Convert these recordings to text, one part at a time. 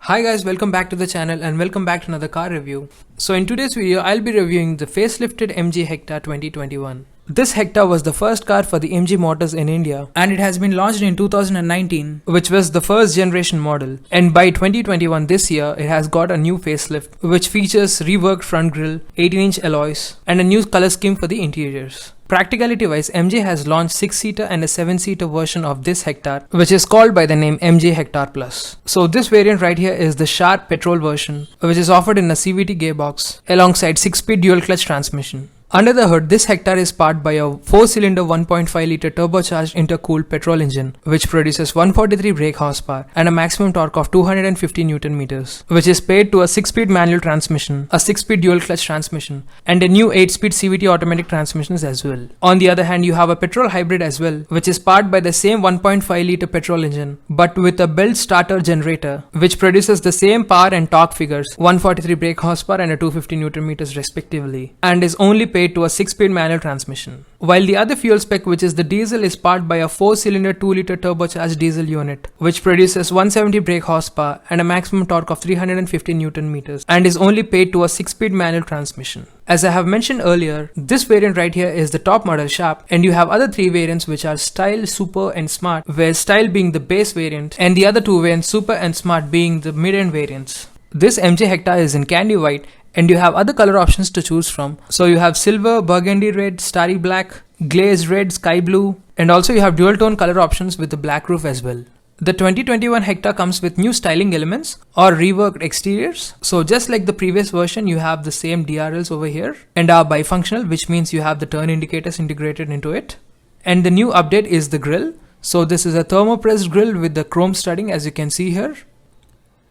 Hi guys, welcome back to the channel and welcome back to another car review. So in today's video, I'll be reviewing the facelifted MG Hector 2021. This Hector was the first car for the MG Motors in India and it has been launched in 2019, which was the first generation model. And by 2021 this year, it has got a new facelift which features reworked front grille, 18-inch alloys and a new color scheme for the interiors. Practicality wise, MG has launched 6-seater and a 7-seater version of this Hector, which is called by the name MG Hector Plus. So this variant right here is the sharp petrol version, which is offered in a CVT gearbox alongside 6-speed dual clutch transmission. Under the hood, this Hector is powered by a 4-cylinder 1.5-liter turbocharged intercooled petrol engine, which produces 143 brake horsepower and a maximum torque of 250 Newton meters, which is paired to a 6-speed manual transmission, a 6-speed dual clutch transmission, and a new 8-speed CVT automatic transmissions as well. On the other hand, you have a petrol hybrid as well, which is powered by the same 1.5-liter petrol engine, but with a belt starter generator, which produces the same power and torque figures, 143 brake horsepower and a 250 Newton meters respectively, and is only paired to a 6-speed manual transmission. While the other fuel spec, which is the diesel, is powered by a 4-cylinder 2-liter turbocharged diesel unit, which produces 170 brake horsepower and a maximum torque of 350 Newton meters, and is only paired to a 6-speed manual transmission. As I have mentioned earlier, this variant right here is the top model Sharp, and you have other 3 variants which are Style, Super and Smart, where Style being the base variant and the other 2 variants Super and Smart being the mid-end variants. This MG Hector is in candy white and you have other color options to choose from. So you have silver, burgundy red, starry black, glazed red, sky blue, and also you have dual tone color options with the black roof as well. The 2021 Hector comes with new styling elements or reworked exteriors. So just like the previous version, you have the same DRLs over here and are bifunctional, which means you have the turn indicators integrated into it. And the new update is the grille. So this is a thermopressed grille with the chrome studding, as you can see here,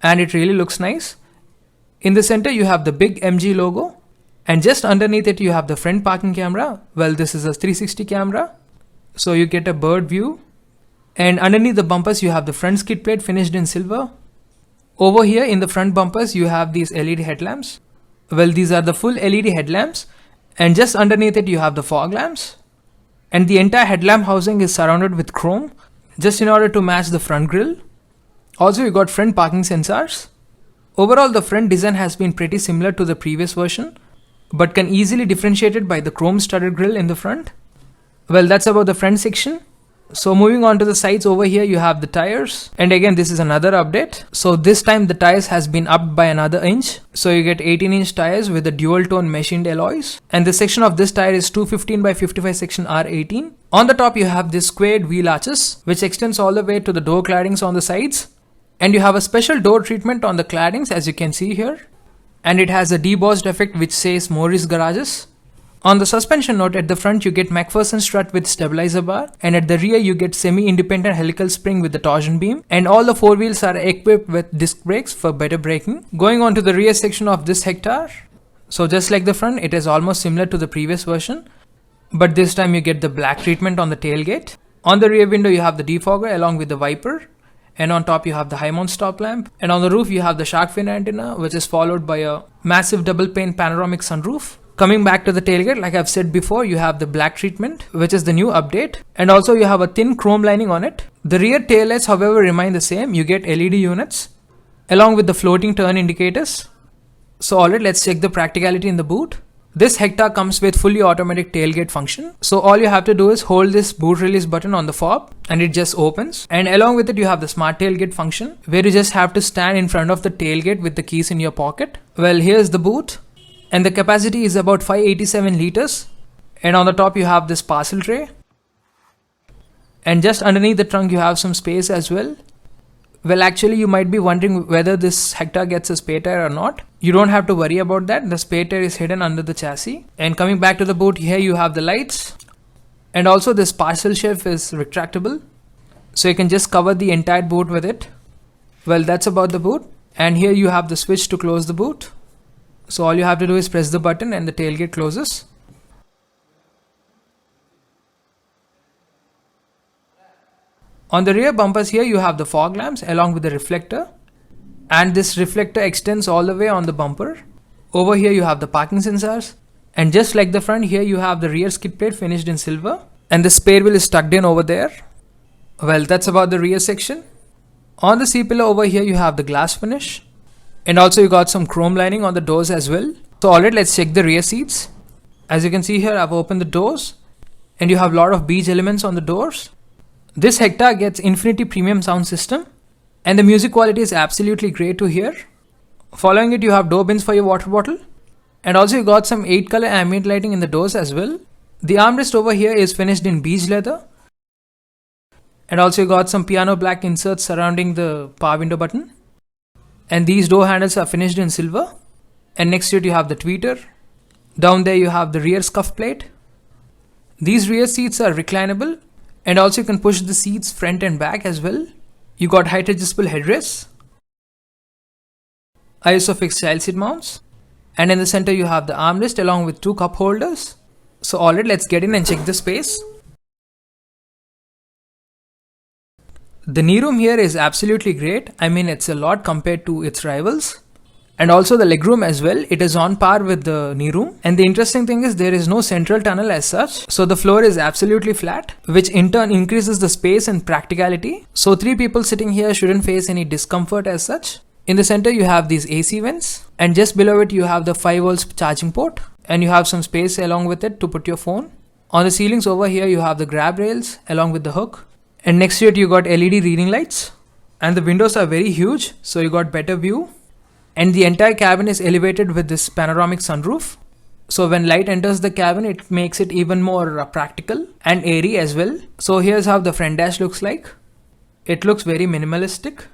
and it really looks nice. In the center you have the big MG logo, and just underneath it you have the front parking camera. Well, this is a 360 camera, so you get a bird view. And underneath the bumpers you have the front skid plate finished in silver. Over here in the front bumpers you have these LED headlamps. Well, these are the full LED headlamps, and just underneath it you have the fog lamps. And the entire headlamp housing is surrounded with chrome, just in order to match the front grille. Also you got front parking sensors. Overall, the front design has been pretty similar to the previous version, but can easily differentiate it by the chrome studded grille in the front. Well, that's about the front section. So moving on to the sides, over here you have the tires, and again this is another update. So this time the tires has been upped by another inch. So you get 18-inch tires with the dual tone machined alloys, and the section of this tire is 215 by 55 section R18. On the top you have this squared wheel arches, which extends all the way to the door claddings on the sides. And you have a special door treatment on the claddings, as you can see here, and it has a debossed effect which says Morris Garages. On the suspension note, at the front you get McPherson strut with stabilizer bar, and at the rear you get semi-independent helical spring with the torsion beam, and all the 4 wheels are equipped with disc brakes for better braking. Going on to the rear section of this Hector, so just like the front, it is almost similar to the previous version, but this time you get the black treatment on the tailgate. On the rear window you have the defogger along with the wiper, and on top you have the high mount stop lamp, and on the roof you have the shark fin antenna, which is followed by a massive double pane panoramic sunroof. Coming back to the tailgate, like I've said before, you have the black treatment, which is the new update, and also you have a thin chrome lining on it. The rear taillights however remain the same. You get LED units along with the floating turn indicators. So alright, let's check the practicality in the boot. This Hector comes with fully automatic tailgate function. So all you have to do is hold this boot release button on the fob and it just opens. And along with it you have the smart tailgate function, where you just have to stand in front of the tailgate with the keys in your pocket. Well, here's the boot, and the capacity is about 587 liters. And on the top you have this parcel tray. And just underneath the trunk you have some space as well. Well, actually you might be wondering whether this Hector gets a spare tire or not. You don't have to worry about that. The spare tire is hidden under the chassis. And coming back to the boot, here you have the lights. And also this parcel shelf is retractable, so you can just cover the entire boot with it. Well, that's about the boot. And here you have the switch to close the boot. So all you have to do is press the button and the tailgate closes. On the rear bumpers, here you have the fog lamps along with the reflector, and this reflector extends all the way on the bumper. Over here you have the parking sensors, and just like the front, here you have the rear skid plate finished in silver, and the spare wheel is tucked in over there. Well, that's about the rear section. On the C-pillar over here you have the glass finish, And also you got some chrome lining on the doors as well. So alright, let's check the rear seats. As you can see here, I've opened the doors and you have a lot of beige elements on the doors. This Hector gets Infinity premium sound system and the music quality is absolutely great to hear. Following it, you have door bins for your water bottle. And also you got some 8 color ambient lighting in the doors as well. The armrest over here is finished in beige leather. And also you got some piano black inserts surrounding the power window button. And these door handles are finished in silver. And next to it you have the tweeter. Down there you have the rear scuff plate. These rear seats are reclinable. And also you can push the seats front and back as well. You got height adjustable headrests. ISOFIX child seat mounts. And in the center you have the armrest along with 2 cup holders. So alright, let's get in and check the space. The kneeroom here is absolutely great. I mean, it's a lot compared to its rivals. And also the legroom as well. It is on par with the kneeroom. And the interesting thing is there is no central tunnel as such. So the floor is absolutely flat, which in turn increases the space and practicality. So 3 people sitting here shouldn't face any discomfort as such. In the center you have these AC vents. And just below it you have the 5 volts charging port. And you have some space along with it to put your phone. On the ceilings over here you have the grab rails along with the hook. And next to it you got LED reading lights. And the windows are very huge, so you got better view. And the entire cabin is elevated with this panoramic sunroof. So when light enters the cabin, it makes it even more practical and airy as well. So here's how the front dash looks like. It looks very minimalistic.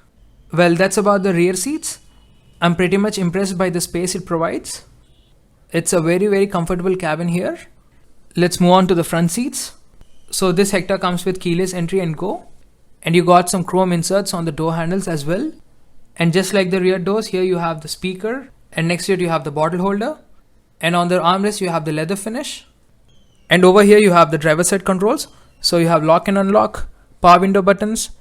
Well, that's about the rear seats. I'm pretty much impressed by the space it provides. It's a very comfortable cabin here. Let's move on to the front seats. So this Hector comes with keyless entry and go. And you got some chrome inserts on the door handles as well. And just like the rear doors, here you have the speaker. And next to it you have the bottle holder. And on the armrest you have the leather finish. And over here you have the driver side controls. So you have lock and unlock, power window buttons.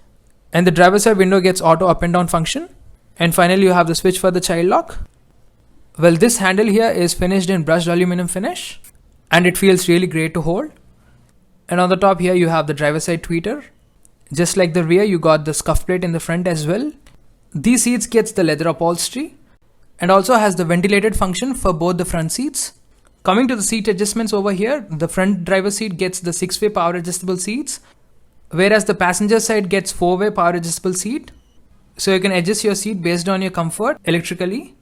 And the driver side window gets auto up and down function. And finally you have the switch for the child lock. Well, this handle here is finished in brushed aluminum finish. And it feels really great to hold. And on the top here you have the driver side tweeter. Just like the rear, you got the scuff plate in the front as well. These seats gets the leather upholstery and also has the ventilated function for both the front seats. Coming to the seat adjustments over here, the front driver seat gets the 6-way power adjustable seats, whereas the passenger side gets 4-way power adjustable seat. So you can adjust your seat based on your comfort electrically.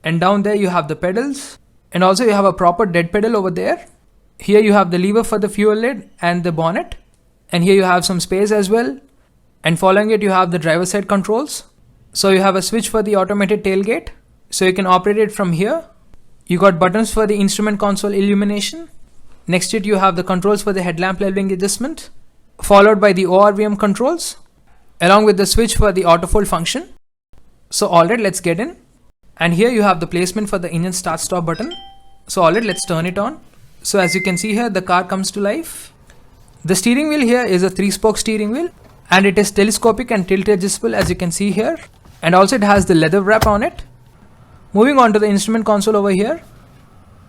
And down there you have the pedals, and also you have a proper dead pedal over there. Here you have the lever for the fuel lid and the bonnet. And here you have some space as well. And following it you have the driver side controls. So you have a switch for the automated tailgate. So you can operate it from here. You got buttons for the instrument console illumination. Next to it you have the controls for the headlamp leveling adjustment. Followed by the ORVM controls. Along with the switch for the auto fold function. So alright, let's get in. And here you have the placement for the engine start stop button. So alright, let's turn it on. So as you can see here, the car comes to life. The steering wheel here is a 3-spoke steering wheel. And it is telescopic and tilt adjustable as you can see here. And also it has the leather wrap on it. Moving on to the instrument console over here.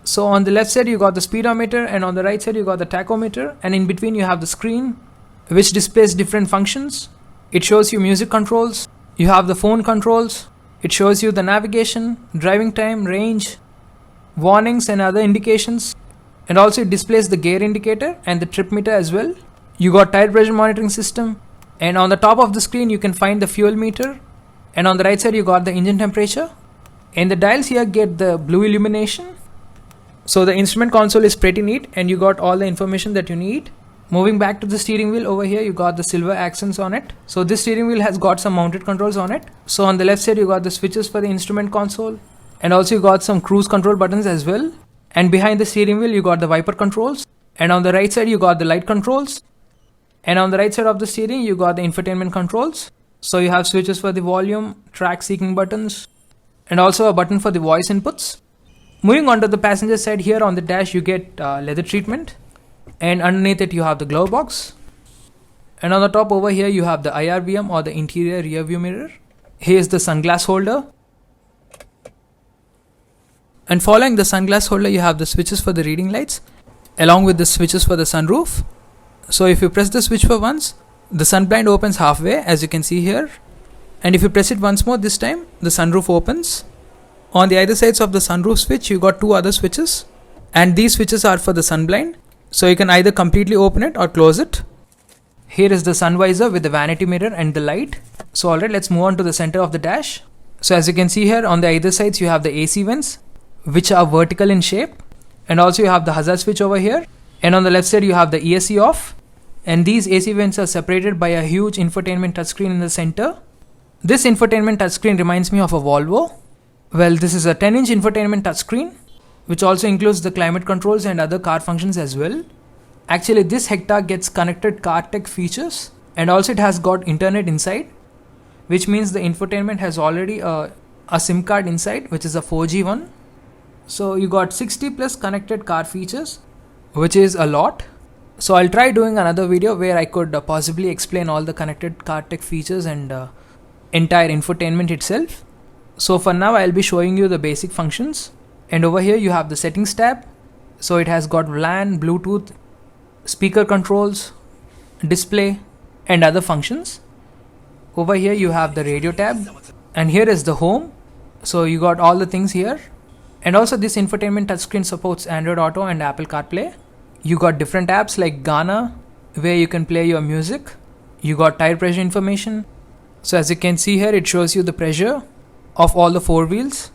So on the left side you got the speedometer and on the right side you got the tachometer. And in between you have the screen which displays different functions. It shows you music controls. You have the phone controls. It shows you the navigation, driving time, range, warnings and other indications. And also it displays the gear indicator and the trip meter as well. You got tire pressure monitoring system. And on the top of the screen you can find the fuel meter. And on the right side you got the engine temperature. And the dials here get the blue illumination. So the instrument console is pretty neat and you got all the information that you need. Moving back to the steering wheel over here, you got the silver accents on it. So this steering wheel has got some mounted controls on it. So on the left side you got the switches for the instrument console. And also you got some cruise control buttons as well. And behind the steering wheel you got the wiper controls. And on the right side you got the light controls. And on the right side of the steering you got the infotainment controls. So you have switches for the volume, track seeking buttons, and also a button for the voice inputs. Moving on to the passenger side, here on the dash you get leather treatment. And underneath it you have the glove box. And on the top over here you have the IRVM or the interior rear view mirror. Here's the sunglass holder. And following the sunglass holder you have the switches for the reading lights along with the switches for the sunroof. So if you press the switch for once, the sun blind opens halfway as you can see here. And if you press it once more this time, the sunroof opens. On the either sides of the sunroof switch, you got two other switches, and these switches are for the sun blind, so you can either completely open it or close it. Here is the sun visor with the vanity mirror and the light. So alright, let's move on to the center of the dash. So as you can see here, on the either sides you have the AC vents, which are vertical in shape, and also you have the hazard switch over here, and on the left side you have the ESC off, and these AC vents are separated by a huge infotainment touchscreen in the center. This infotainment touchscreen reminds me of a Volvo. Well, this is a 10-inch infotainment touchscreen, which also includes the climate controls and other car functions as well. Actually, this Hector gets connected car tech features, and also it has got internet inside, which means the infotainment has already a SIM card inside, which is a 4G one. So you got 60 plus connected car features, which is a lot. So I'll try doing another video where I could possibly explain all the connected car tech features and entire infotainment itself. So for now I'll be showing you the basic functions, and over here you have the settings tab. So it has got LAN, Bluetooth, speaker controls, display and other functions. Over here you have the radio tab, and here is the home. So you got all the things here, and also this infotainment touchscreen supports Android Auto and Apple CarPlay. You got different apps like Ghana, where you can play your music. You got tire pressure information. So as you can see here, it shows you the pressure of all the four wheels,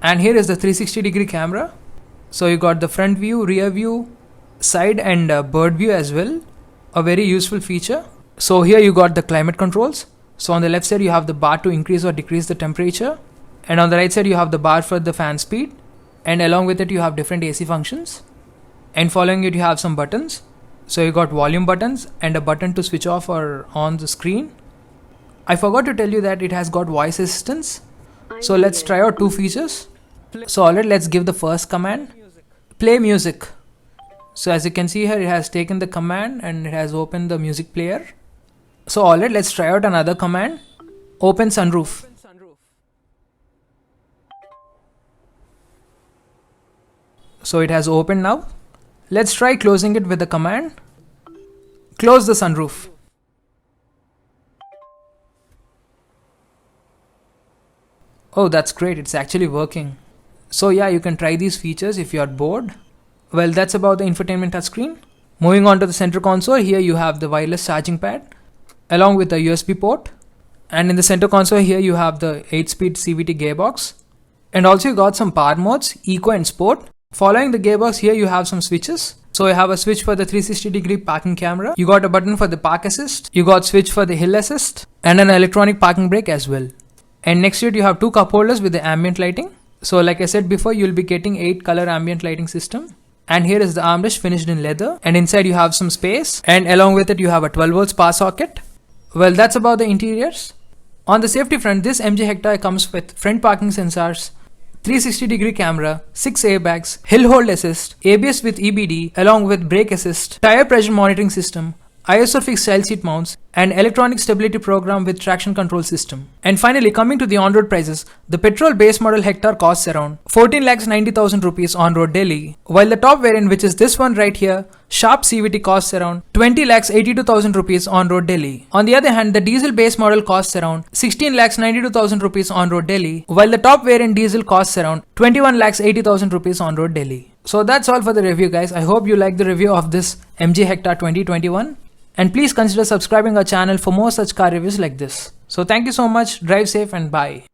and here is the 360-degree camera. So you got the front view, rear view, side and bird view as well, a very useful feature. So here you got the climate controls. So on the left side you have the bar to increase or decrease the temperature, and on the right side you have the bar for the fan speed, and along with it you have different AC functions, and following it you have some buttons. So you got volume buttons and a button to switch off or on the screen. I forgot to tell you that it has got voice assistance. So let's try out two features. So alright, let's give the first command, play music. So as you can see here, it has taken the command and it has opened the music player. So alright, let's try out another command, open sunroof. So it has opened now. Let's try closing it with the command, close the sunroof. Oh, that's great, it's actually working. So yeah, you can try these features if you are bored. Well, that's about the infotainment touchscreen. Moving on to the center console, here you have the wireless charging pad along with the USB port. And in the center console here you have the 8-speed CVT gearbox. And also you got some power modes, Eco and Sport. Following the gearbox, here you have some switches. So you have a switch for the 360-degree parking camera. You got a button for the park assist. You got switch for the hill assist and an electronic parking brake as well. And next to it you have two cup holders with the ambient lighting. So like I said before, you'll be getting 8 color ambient lighting system. And here is the armrest finished in leather, and inside you have some space, and along with it you have a 12 volts power socket. Well, that's about the interiors. On the safety front, this MG Hector comes with front parking sensors, 360-degree camera, 6 airbags, hill hold assist, ABS with EBD along with brake assist, tire pressure monitoring system, ISO fixed child seat mounts, and electronic stability program with traction control system. And finally, coming to the on-road prices, the petrol base model Hector costs around 14,90,000 rupees on-road Delhi, while the top variant, which is this one right here, Sharp CVT, costs around 20,82,000 rupees on-road Delhi. On the other hand, the diesel base model costs around 16,92,000 rupees on-road Delhi, while the top variant diesel costs around 21,80,000 rupees on-road Delhi. So that's all for the review, guys. I hope you liked the review of this MG Hector 2021. And please consider subscribing our channel for more such car reviews like this. So thank you so much, drive safe and bye.